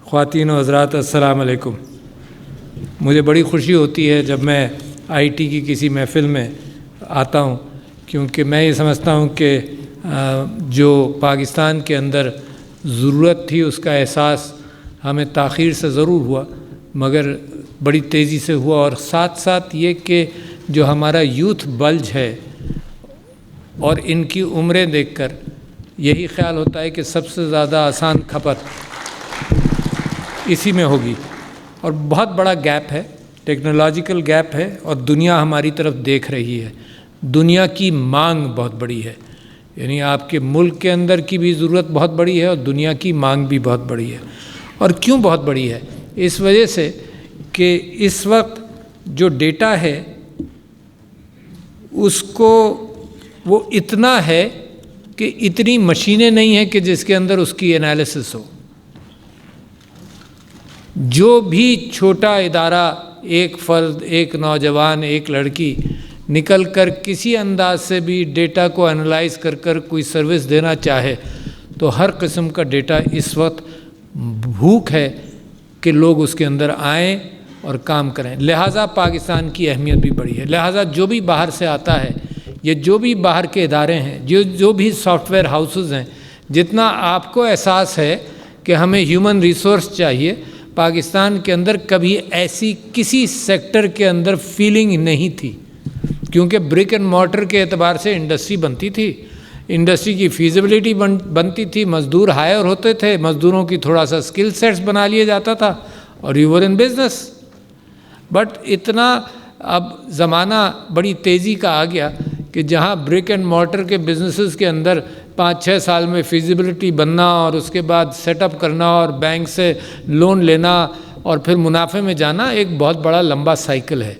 خواتین و حضرات السلام علیکم۔ مجھے بڑی خوشی ہوتی ہے جب میں آئی ٹی کی کسی محفل میں آتا ہوں، کیونکہ میں یہ سمجھتا ہوں کہ جو پاکستان کے اندر ضرورت تھی اس کا احساس ہمیں تاخیر سے ضرور ہوا، مگر بڑی تیزی سے ہوا، اور ساتھ ساتھ یہ کہ جو ہمارا یوتھ بلج ہے اور ان کی عمریں دیکھ کر یہی خیال ہوتا ہے کہ سب سے زیادہ آسان کھپت اسی میں ہوگی، اور بہت بڑا گیپ ہے، ٹیکنالوجیکل گیپ ہے، اور دنیا ہماری طرف دیکھ رہی ہے۔ دنیا کی مانگ بہت بڑی ہے، یعنی آپ کے ملک کے اندر کی بھی ضرورت بہت بڑی ہے اور دنیا کی مانگ بھی بہت بڑی ہے۔ اور کیوں بہت بڑی ہے؟ اس وجہ سے کہ اس وقت جو ڈیٹا ہے اس کو وہ اتنا ہے کہ اتنی مشینیں نہیں ہیں کہ جس کے اندر اس کی انالیسس ہو۔ جو بھی چھوٹا ادارہ، ایک فرد، ایک نوجوان، ایک لڑکی نکل کر کسی انداز سے بھی ڈیٹا کو انالائز کر کر کوئی سروس دینا چاہے تو ہر قسم کا ڈیٹا اس وقت بھوک ہے کہ لوگ اس کے اندر آئیں اور کام کریں۔ لہٰذا پاکستان کی اہمیت بھی بڑی ہے۔ لہٰذا جو بھی باہر سے آتا ہے، یہ جو بھی باہر کے ادارے ہیں، جو بھی سافٹ ویئر ہاؤسز ہیں، جتنا آپ کو احساس ہے کہ ہمیں ہیومن ریسورس چاہیے، پاکستان کے اندر کبھی ایسی کسی سیکٹر کے اندر فیلنگ نہیں تھی، کیونکہ برک اینڈ مارٹر کے اعتبار سے انڈسٹری بنتی تھی، انڈسٹری کی فیزیبلٹی بنتی تھی، مزدور ہائر ہوتے تھے، مزدوروں کی تھوڑا سا اسکل سیٹس بنا لیا جاتا تھا اور you were in business. But اتنا اب زمانہ بڑی تیزی کا آ گیا کہ جہاں برک اینڈ مارٹر کے بزنسز کے اندر 5-6 سال میں فیزیبلٹی بننا اور اس کے بعد سیٹ اپ کرنا اور بینک سے لون لینا اور پھر منافع میں جانا ایک بہت بڑا لمبا سائیکل ہے۔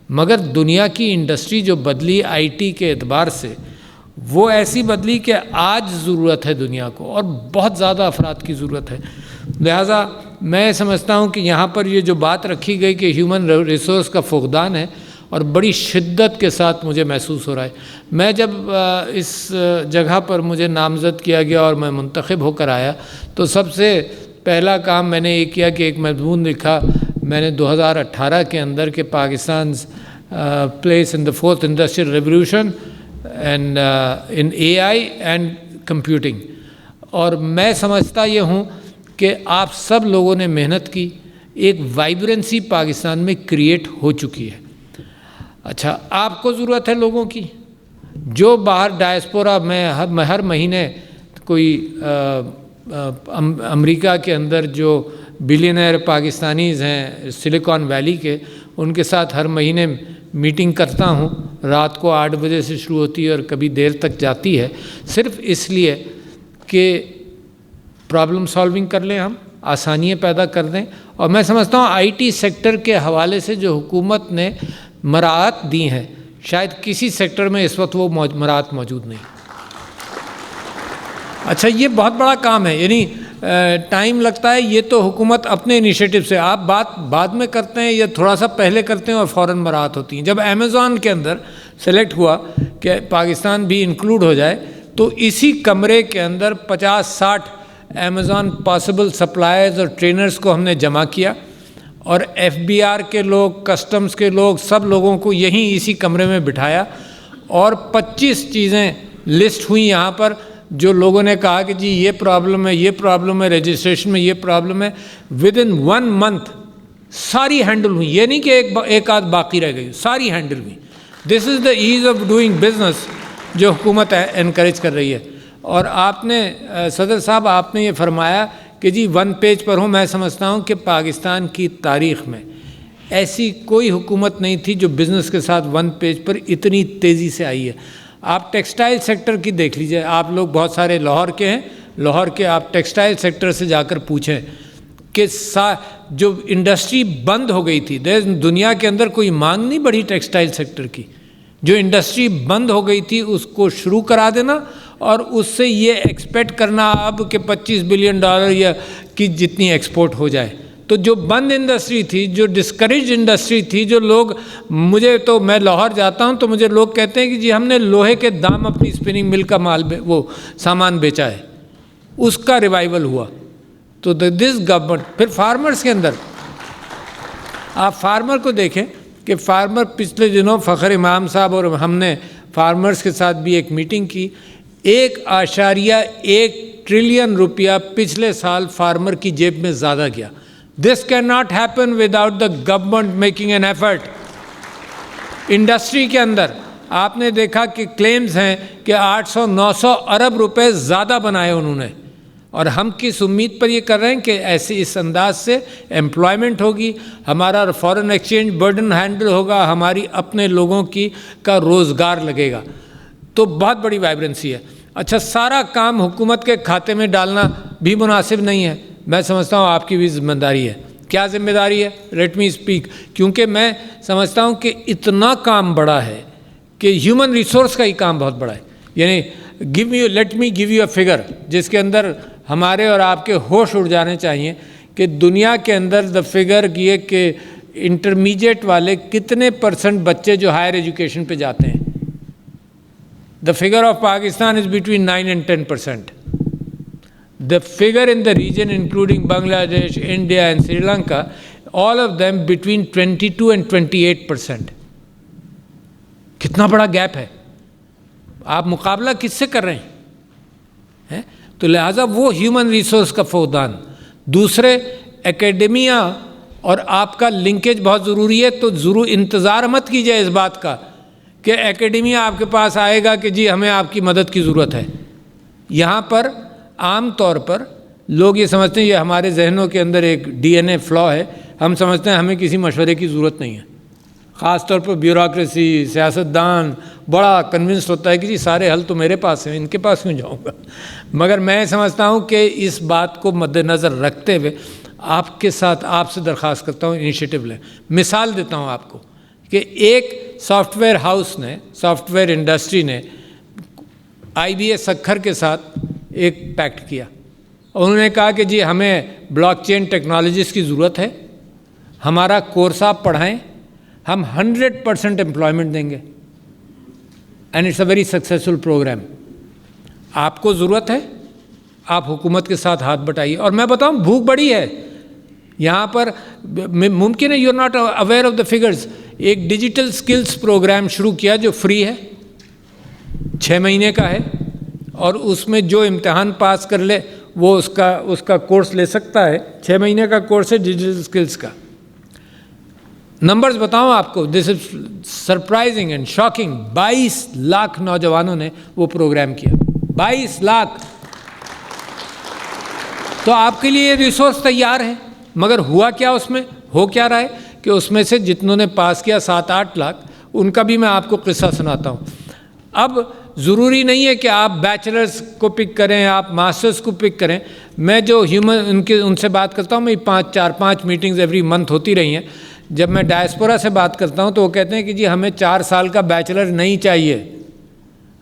مگر دنیا کی انڈسٹری جو بدلی آئی ٹی کے اعتبار سے، وہ ایسی بدلی کہ آج ضرورت ہے دنیا کو، اور بہت زیادہ افراد کی ضرورت ہے۔ لہٰذا میں سمجھتا ہوں کہ یہاں پر یہ جو بات رکھی گئی کہ ہیومن ریسورس کا فقدان ہے، اور بڑی شدت کے ساتھ مجھے محسوس ہو رہا ہے۔ میں جب اس جگہ پر مجھے نامزد کیا گیا اور میں منتخب ہو کر آیا تو سب سے پہلا کام میں نے یہ کیا کہ ایک مضمون لکھا میں نے 2018 کے اندر کہ Pakistan place in the 4th industrial revolution and in AI and computing. اور میں سمجھتا یہ ہوں کہ آپ سب لوگوں نے محنت کی، ایک وائبرنسی پاکستان میں کریٹ ہو چکی ہے۔ اچھا، آپ کو ضرورت ہے لوگوں کی جو باہر ڈائسپورا میں ہر مہینے کوئی امریکہ کے اندر جو بلینئر پاکستانیز ہیں سلیکان ویلی کے، ان کے ساتھ ہر مہینے میٹنگ کرتا ہوں، رات کو 8 بجے سے شروع ہوتی ہے اور کبھی دیر تک جاتی ہے، صرف اس لیے کہ پرابلم سالونگ کر لیں، ہم آسانیاں پیدا کر دیں۔ اور میں سمجھتا ہوں آئی ٹی سیکٹر کے حوالے سے جو حکومت نے مراعات دی ہیں، شاید کسی سیکٹر میں اس وقت وہ مراعات موجود نہیں۔ اچھا، یہ بہت بڑا کام ہے، یعنی ٹائم لگتا ہے، یہ تو حکومت اپنے انیشیٹو سے، آپ بات بعد میں کرتے ہیں یا تھوڑا سا پہلے کرتے ہیں اور فوراً مراعات ہوتی ہیں۔ جب امیزون کے اندر سلیکٹ ہوا کہ پاکستان بھی انکلوڈ ہو جائے تو اسی کمرے کے اندر 50-60 امیزون پاسبل سپلائرز اور ٹرینرز کو ہم نے جمع کیا، اور FBR کے لوگ، کسٹمز کے لوگ، سب لوگوں کو یہیں اسی کمرے میں بٹھایا، اور 25 چیزیں لسٹ ہوئیں یہاں پر جو لوگوں نے کہا کہ جی یہ پرابلم ہے، یہ پرابلم ہے، رجسٹریشن میں یہ پرابلم ہے۔ ودن 1 month ساری ہینڈل ہوئی، یہ نہیں کہ ایک آدھ باقی رہ گئی، ساری ہینڈل ہوئی۔ دس از دا ایز آف ڈوئنگ بزنس جو حکومت انکریج کر رہی ہے۔ اور آپ نے صدر صاحب، آپ نے یہ فرمایا کہ جی 1 پیج پر ہوں، میں سمجھتا ہوں کہ پاکستان کی تاریخ میں ایسی کوئی حکومت نہیں تھی جو بزنس کے ساتھ 1 پیج پر اتنی تیزی سے آئی ہے۔ آپ ٹیکسٹائل سیکٹر کی دیکھ لیجئے، آپ لوگ بہت سارے لاہور کے ہیں، لاہور کے آپ ٹیکسٹائل سیکٹر سے جا کر پوچھیں کہ جو انڈسٹری بند ہو گئی تھی، دنیا کے اندر کوئی مانگ نہیں بڑھی ٹیکسٹائل سیکٹر کی، جو انڈسٹری بند ہو گئی تھی اس کو شروع کرا دینا، اور اس سے یہ ایکسپیکٹ کرنا اب کہ $25 بلین یا کی جتنی ایکسپورٹ ہو جائے۔ تو جو بند انڈسٹری تھی، جو ڈسکریج انڈسٹری تھی، جو لوگ، میں لاہور جاتا ہوں تو مجھے لوگ کہتے ہیں کہ جی ہم نے لوہے کے دام اپنی اسپننگ مل کا مال وہ سامان بیچا ہے، اس کا ریوائول ہوا۔ تو دس گورنمنٹ. پھر فارمرز کے اندر آپ فارمر کو دیکھیں کہ فارمر پچھلے دنوں فخر امام صاحب اور ہم نے فارمرز کے ساتھ بھی ایک میٹنگ کی. 1.1 ٹریلین روپیہ پچھلے سال فارمر کی جیب میں زیادہ گیا. دس can not happen without the government making an effort. Industry کے اندر آپ نے دیکھا کہ کلیمز ہیں کہ 800-900 ارب روپے زیادہ بنائے انہوں نے, اور ہم کس امید پر یہ کر رہے ہیں کہ ایسے اس انداز سے ایمپلائمنٹ ہوگی, ہمارا فارن ایکسچینج برڈن ہینڈل ہوگا, ہماری اپنے لوگوں کا روزگار لگے گا. تو بہت بڑی وائبرنسی ہے. اچھا, سارا کام حکومت کے کھاتے میں ڈالنا بھی مناسب نہیں ہے. میں سمجھتا ہوں آپ کی بھی ذمہ داری ہے. کیا ذمہ داری ہے؟ Let me speak. کیونکہ میں سمجھتا ہوں کہ اتنا کام بڑا ہے کہ ہیومن ریسورس کا ہی کام بہت بڑا ہے. یعنی let me give you a figure جس کے اندر ہمارے اور آپ کے ہوش اڑ جانے چاہیے کہ دنیا کے اندر دا فگر یہ کہ انٹرمیڈیٹ والے کتنے % بچے جو ہائر ایجوکیشن پہ جاتے ہیں. The figure of Pakistan is between 9 and 10%. The figure in the region, including Bangladesh, India and Sri Lanka, all of them between 22 and 28%. کتنا بڑا گیپ ہے. آپ مقابلہ کس سے کر رہے ہیں؟ تو لہٰذا وہ ہیومن ریسورس کا فقدان. دوسرے, اکیڈمیا اور آپ کا لنکیج بہت ضروری ہے. تو ضرور انتظار مت کیجیے اس بات کا کہ اکیڈمیا آپ کے پاس آئے گا کہ جی ہمیں آپ کی مدد کی ضرورت ہے. یہاں پر عام طور پر لوگ یہ سمجھتے ہیں, یہ ہمارے ذہنوں کے اندر ایک DNA فلا ہے, ہم سمجھتے ہیں ہمیں کسی مشورے کی ضرورت نہیں ہے. خاص طور پر بیوروکریسی, سیاستدان بڑا کنونسڈ ہوتا ہے کہ جی سارے حل تو میرے پاس ہیں, ان کے پاس کیوں جاؤں گا. مگر میں سمجھتا ہوں کہ اس بات کو مد نظر رکھتے ہوئے آپ کے ساتھ آپ سے درخواست کرتا ہوں انیشیٹو لیں. مثال دیتا ہوں آپ کو کہ ایک سافٹ ویئر ہاؤس نے, سافٹ ویئر انڈسٹری نے IBA سکھر کے ساتھ ایک پیکٹ کیا. انہوں نے کہا کہ جی ہمیں بلاک چین ٹیکنالوجیز کی ضرورت ہے, ہمارا کورس آپ پڑھائیں, ہم 100% امپلائمنٹ دیں گے. And it's a very successful programme. آپ کو ضرورت ہے, آپ حکومت کے ساتھ ہاتھ بٹائیے. اور میں بتاؤں بھوک بڑی ہے یہاں پر. ممکن ہے you are not aware of the figures. ایک ڈیجیٹل اسکلس پروگرام شروع کیا جو فری ہے, 6 مہینے کا ہے, اور اس میں جو امتحان پاس کر لے وہ اس کا کورس لے سکتا ہے. 6 مہینے کا کورس ہے ڈیجیٹل اسکلس کا. نمبرز بتاؤں آپ کو, دس از سرپرائزنگ اینڈ شاکنگ. 22 لاکھ نوجوانوں نے وہ پروگرام کیا. 22 لاکھ. تو آپ کے لیے یہ ریسورس تیار ہے. مگر ہوا کیا اس میں؟ ہو کیا رہا ہے کہ اس میں سے جتنوں نے پاس کیا 7-8 لاکھ, ان کا بھی میں آپ کو قصہ سناتا ہوں. اب ضروری نہیں ہے کہ آپ بیچلرز کو پک کریں, آپ ماسٹرز کو پک کریں. میں جو ان سے بات کرتا ہوں, میں 4-5 میٹنگز ایوری منتھ ہوتی رہی ہیں. جب میں ڈائسپورا سے بات کرتا ہوں تو وہ کہتے ہیں کہ جی ہمیں 4 سال کا بیچلر نہیں چاہیے,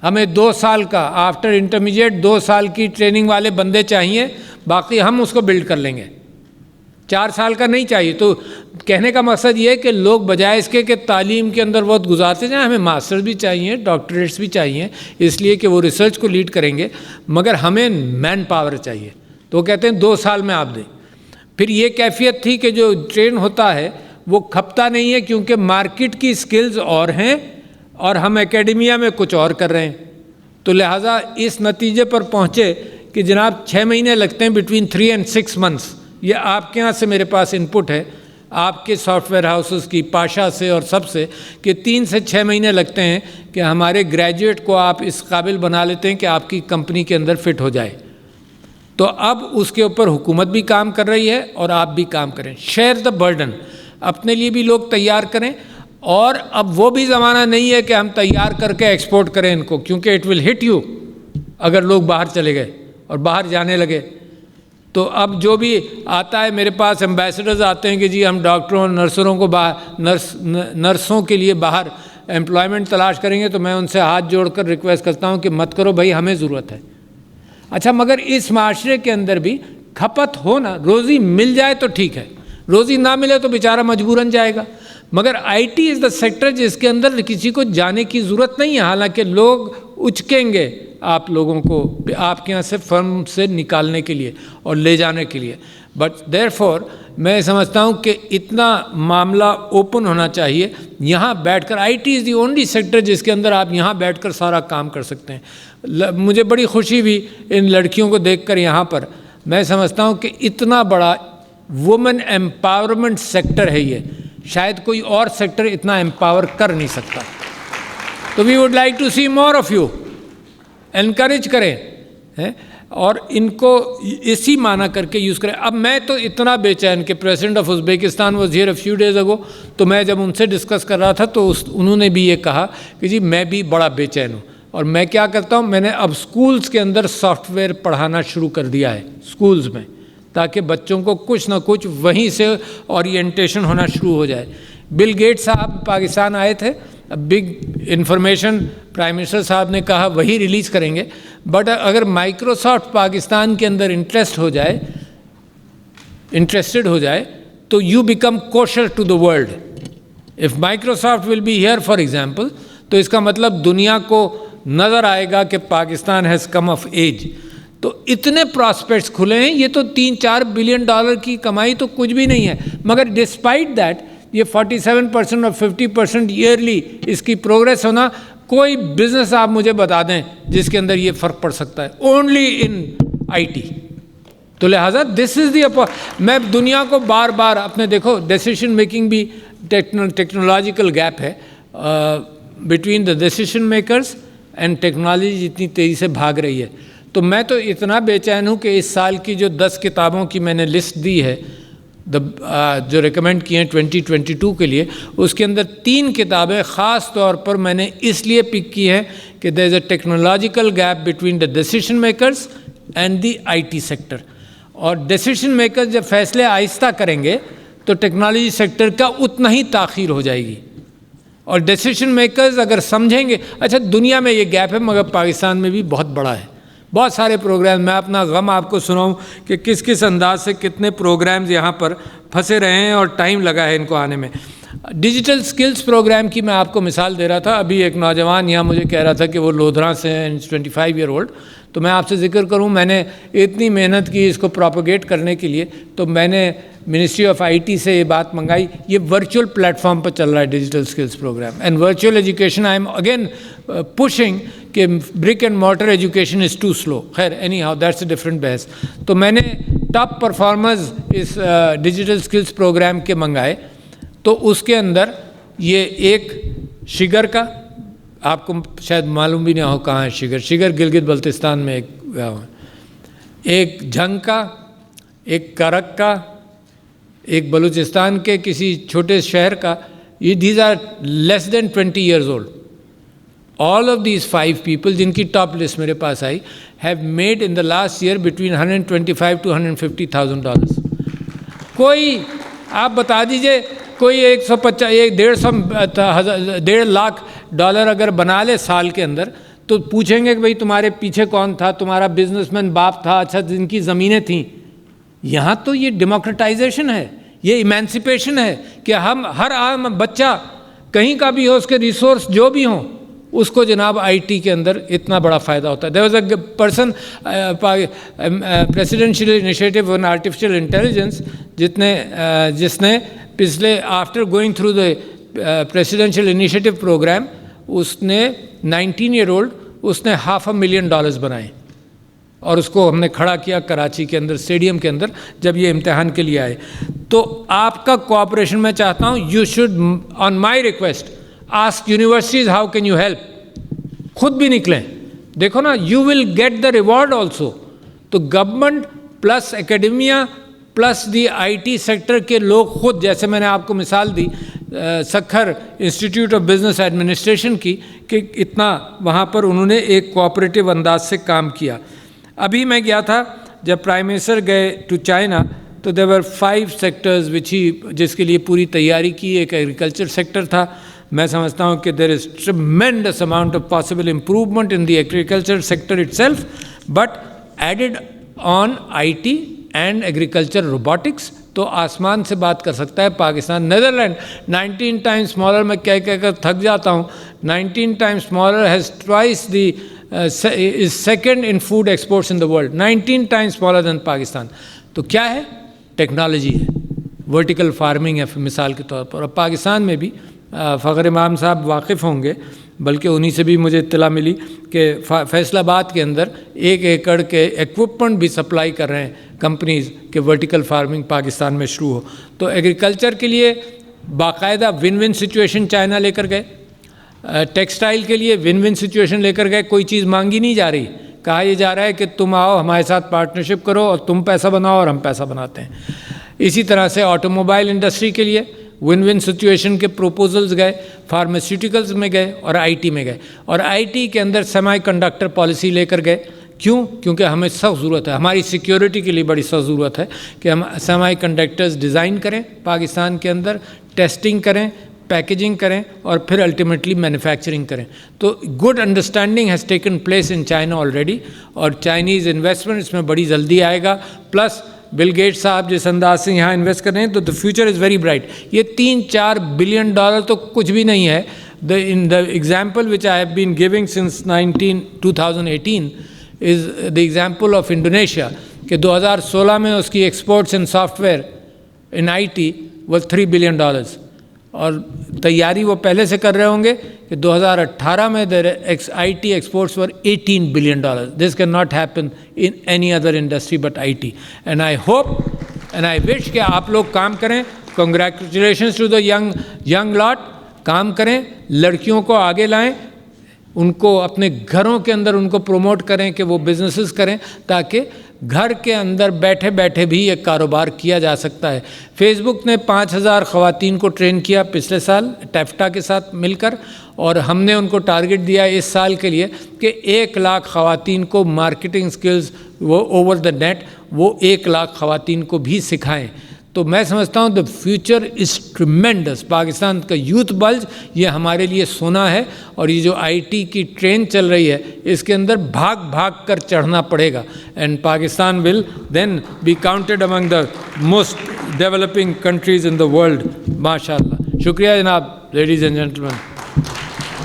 ہمیں 2 سال کا آفٹر انٹرمیڈیٹ 2 سال کی ٹریننگ والے بندے چاہیے, باقی ہم اس کو بلڈ کر لیں گے. 4 سال کا نہیں چاہیے. تو کہنے کا مقصد یہ ہے کہ لوگ بجائے اس کے کہ تعلیم کے اندر بہت گزارتے جائیں, ہمیں ماسٹرز بھی چاہیے, ڈاکٹریٹس بھی چاہیے, اس لیے کہ وہ ریسرچ کو لیڈ کریں گے, مگر ہمیں مین پاور چاہیے. تو وہ کہتے ہیں 2 سال میں آپ دیں. پھر یہ کیفیت تھی کہ جو ٹرین ہوتا ہے وہ کھپتا نہیں ہے, کیونکہ مارکیٹ کی سکلز اور ہیں اور ہم اکیڈمیا میں کچھ اور کر رہے ہیں. تو لہٰذا اس نتیجے پر پہنچے کہ جناب 6 مہینے لگتے ہیں, بٹوین 3 and 6 months. یہ آپ کے یہاں سے میرے پاس انپٹ ہے, آپ کے سافٹ ویئر ہاؤسز کی, پاشا سے اور سب سے, کہ 3 سے 6 مہینے لگتے ہیں کہ ہمارے گریجویٹ کو آپ اس قابل بنا لیتے ہیں کہ آپ کی کمپنی کے اندر فٹ ہو جائے. تو اب اس کے اوپر حکومت بھی کام کر رہی ہے اور آپ بھی کام کریں. Share the burden. اپنے لیے بھی لوگ تیار کریں. اور اب وہ بھی زمانہ نہیں ہے کہ ہم تیار کر کے ایکسپورٹ کریں ان کو, کیونکہ اٹ ول ہٹ یو اگر لوگ باہر چلے گئے اور باہر جانے لگے. تو اب جو بھی آتا ہے میرے پاس ایمبیسڈرز آتے ہیں کہ جی ہم ڈاکٹروں اور نرسوں کو نرسوں کے لیے باہر امپلائمنٹ تلاش کریں گے, تو میں ان سے ہاتھ جوڑ کر ریکویسٹ کرتا ہوں کہ مت کرو بھائی, ہمیں ضرورت ہے. اچھا, مگر اس معاشرے کے اندر بھی کھپت ہو نا, روزی مل جائے تو ٹھیک ہے, روزی نہ ملے تو بیچارہ مجبوراً جائے گا. مگر IT از دا سیکٹر جس کے اندر کسی کو جانے کی ضرورت نہیں ہے, حالانکہ لوگ اچکیں گے آپ لوگوں کو آپ کے یہاں سے فرم سے نکالنے کے لیے اور لے جانے کے لیے. بٹ دیر فور میں سمجھتا ہوں کہ اتنا معاملہ اوپن ہونا چاہیے. یہاں بیٹھ کر IT is the only sector جس کے اندر آپ یہاں بیٹھ کر سارا کام کر سکتے ہیں. مجھے بڑی خوشی ہوئی ان لڑکیوں کو دیکھ کر یہاں پر. میں سمجھتا ہوں کہ اتنا بڑا وومن ایمپاورمنٹ سیکٹر ہے یہ, شاید کوئی اور سیکٹر اتنا ایمپاور کر نہیں سکتا. تو we would like to see more of you, encourage کریں اور ان کو اسی معنی کر کے یوز کریں. اب میں تو اتنا بے چین کہ president of Uzbekistan was here a few days ago, تو میں جب ان سے ڈسکس کر رہا تھا تو انہوں نے بھی یہ کہا کہ جی میں بھی بڑا بے چین ہوں. اور میں کیا کرتا ہوں, میں نے اب اسکولز کے اندر سافٹ ویئر پڑھانا شروع کر دیا ہے اسکولز میں, تاکہ بچوں کو کچھ نہ کچھ وہیں سے اورینٹیشن ہونا شروع ہو جائے. بل گیٹس صاحب پاکستان آئے تھے, بگ انفارمیشن پرائم منسٹر صاحب نے کہا وہی ریلیز کریں گے. بٹ اگر مائکروسافٹ پاکستان کے اندر انٹرسٹڈ ہو جائے تو you become kosher to the world. If Microsoft will be here for example, تو اس کا مطلب دنیا کو نظر آئے گا کہ Pakistan has come of age. تو اتنے پراسپیکٹس کھلے ہیں. یہ تو $3-4 بلین کی کمائی تو کچھ بھی نہیں ہے, مگر ڈسپائٹ دیٹ یہ 47% اور 50% ایئرلی اس کی پروگریس ہونا. کوئی بزنس آپ مجھے بتا دیں جس کے اندر یہ فرق پڑ سکتا ہے, اونلی ان IT. تو لہٰذا دس از دی میں دنیا کو بار بار اپنے دیکھو ڈیسیشن میکنگ بھی ٹیکنالوجیکل گیپ ہے between the decision makers and technology جتنی تیزی سے بھاگ رہی ہے. تو میں تو اتنا بے چین ہوں کہ اس سال کی جو 10 کتابوں کی میں نے لسٹ دی ہے جو ریکمینڈ کی ہیں 2022 کے لیے, اس کے اندر 3 کتابیں خاص طور پر میں نے اس لیے پک کی ہیں کہ there is a technological gap between the decision makers and the IT sector. اور ڈیسیشن میکرز جب فیصلے آہستہ کریں گے تو ٹیکنالوجی سیکٹر کا اتنا ہی تاخیر ہو جائے گی. اور ڈیسیشن میکرز اگر سمجھیں گے, اچھا دنیا میں یہ گیپ ہے مگر پاکستان میں بھی بہت بڑا ہے. بہت سارے پروگرام, میں اپنا غم آپ کو سناؤں کہ کس کس انداز سے کتنے پروگرامز یہاں پر پھنسے رہے ہیں اور ٹائم لگا ہے ان کو آنے میں. ڈیجیٹل سکلز پروگرام کی میں آپ کو مثال دے رہا تھا. ابھی ایک نوجوان یہاں مجھے کہہ رہا تھا کہ وہ لودھرا سے ہیں, 25 ایئر اولڈ. تو میں آپ سے ذکر کروں, میں نے اتنی محنت کی اس کو پروپیگیٹ کرنے کے لیے, تو میں نے منسٹری آف IT سے یہ بات منگائی. یہ ورچوئل پلیٹ فارم پر چل رہا ہے digital skills programme and virtual education. I am again pushing کہ brick and mortar education is too slow. خیر anyhow that's a different بحث. تو میں نے ٹاپ پرفارمرز اس ڈیجیٹل سکلز پروگرام کے منگائے. تو اس کے اندر یہ ایک شگر کا, آپ کو شاید معلوم بھی نہ ہو کہاں ہے شگر. شگر گلگت بلتستان میں ایک گاؤں ہے. ایک جھنگ کا, ایک کرک کا, ایک بلوچستان کے کسی چھوٹے شہر کا. یہ these are less than 20 years old. All of these 5 people جن کی ٹاپ لسٹ میرے پاس I have made in the last year between $125,000 to $150,000. کوئی آپ بتا دیجئے کوئی 1.5 لاکھ ڈالر اگر بنا لے سال کے اندر, تو پوچھیں گے کہ بھئی تمہارے پیچھے کون تھا, تمہارا بزنس مین باپ تھا, اچھا جن کی زمینیں تھیں. یہاں تو یہ ڈیموکریٹائزیشن ہے, یہ ایمانسپیشن ہے کہ ہم ہر عام بچہ کہیں کا بھی ہو, اس کے ریسورس جو بھی ہوں, اس کو جناب IT کے اندر اتنا بڑا فائدہ ہوتا ہے. There was a person presidential initiative on artificial intelligence جس نے پچھلے after going through the presidential initiative program, اس نے 19 ایئر اولڈ, اس نے $500,000 بنائے اور اس کو ہم نے کھڑا کیا کراچی کے اندر اسٹیڈیم کے اندر جب یہ امتحان کے لیے آئے. تو آپ کا کوآپریشن میں چاہتا ہوں. You should on my request ask universities how can you help. خود بھی نکلیں, دیکھو نا, you will get the reward also. تو government plus academia plus the IT sector کے لوگ خود, جیسے میں نے آپ کو مثال دی Sukkur institute of business administration کی, کہ اتنا وہاں پر انہوں نے ایک کوآپریٹو انداز سے کام کیا. ابھی میں گیا تھا جب پرائم منسٹر گئے ٹو چائنا, تو دیر ور 5 سیکٹرز جس کے لیے پوری تیاری کی. ایک ایگریکلچر سیکٹر تھا. میں سمجھتا ہوں کہ there is tremendous amount of possible improvement in the agriculture sector itself, but added on IT and agriculture robotics. تو آسمان سے بات کر سکتا ہے پاکستان. نیدرلینڈ 19 ٹائمز اسمالر, میں کہہ کر تھک جاتا ہوں, 19 Times smaller has twice the is second in food exports in the world, 19 times smaller than Pakistan. تو کیا ہے ٹیکنالوجی ہے، ورٹیکل فارمنگ ہے مثال کے طور پر. اور پاکستان میں بھی فخر امام صاحب واقف ہوں گے، بلکہ انہی سے بھی مجھے اطلاع ملی کہ فیصل آباد کے اندر 1 ایکڑ کے ایکوپمنٹ بھی سپلائی کر رہے ہیں کمپنیز کہ ورٹیکل فارمنگ پاکستان میں شروع ہو. تو ایگریکلچر کے لیے باقاعدہ ون ون سچویشن چائنا لے کر گئے، ٹیکسٹائل کے لیے ون ون سچویشن لے کر گئے. کوئی چیز مانگی نہیں جا رہی، کہا یہ جا رہا ہے کہ تم آؤ ہمارے ساتھ پارٹنرشپ کرو اور تم پیسہ بناؤ اور ہم پیسہ بناتے ہیں. اسی طرح سے آٹو موبائل انڈسٹری کے لیے ون ون سچویشن کے پروپوزلز گئے، فارماسیوٹیکلز میں گئے اور آئی ٹی میں گئے. اور آئی ٹی کے اندر سیمی کنڈکٹر پالیسی لے کر گئے. کیوں؟ کیونکہ ہمیں سخت ضرورت ہے، ہماری سیکیورٹی کے لیے بڑی سخت ضرورت ہے کہ ہم سیمی کنڈکٹرز ڈیزائن کریں پاکستان کے اندر، ٹیسٹنگ کریں، پیکیجنگ کریں اور پھر الٹیمیٹلی مینوفیکچرنگ کریں. تو good understanding has taken place in China already, اور چائنیز انویسٹمنٹ اس میں بڑی جلدی آئے گا. پلس بل گیٹس صاحب جس انداز سے یہاں انویسٹ کر رہے ہیں تو the future is very bright. یہ $3-4 بلین تو کچھ بھی نہیں ہے. In the example which I have been giving since 2018 is the example of Indonesia کہ 2016 میں اس کی exports in soft where in I T was $3 billion, اور تیاری وہ پہلے سے کر رہے ہوں گے کہ 2018 میں I T exports were $18 billion. This can not happen in any other industry but I T. And I hope and I wish کہ آپ لوگ کام کریں. Congratulations to the young lot. کام کریں، لڑکیوں کو آگے لائیں، ان کو اپنے گھروں کے اندر ان کو پروموٹ کریں کہ وہ بزنسز کریں، تاکہ گھر کے اندر بیٹھے بیٹھے بھی ایک کاروبار کیا جا سکتا ہے. فیس بک نے 5000 خواتین کو ٹرین کیا پچھلے سال ٹیفٹا کے ساتھ مل کر، اور ہم نے ان کو ٹارگٹ دیا اس سال کے لیے کہ 1 لاکھ خواتین کو مارکیٹنگ سکلز وہ اوور دا نیٹ وہ 1 لاکھ خواتین کو بھی سکھائیں. تو میں سمجھتا ہوں the future is tremendous. Pakistan کا یوتھ بلج یہ ہمارے لیے سونا ہے، اور یہ جو آئی ٹی کی ٹرین چل رہی ہے اس کے اندر بھاگ بھاگ کر چڑھنا پڑے گا. And Pakistan will then be counted among the most developing countries in the world. ماشاء اللہ. شکریہ جناب. Ladies and gentleman.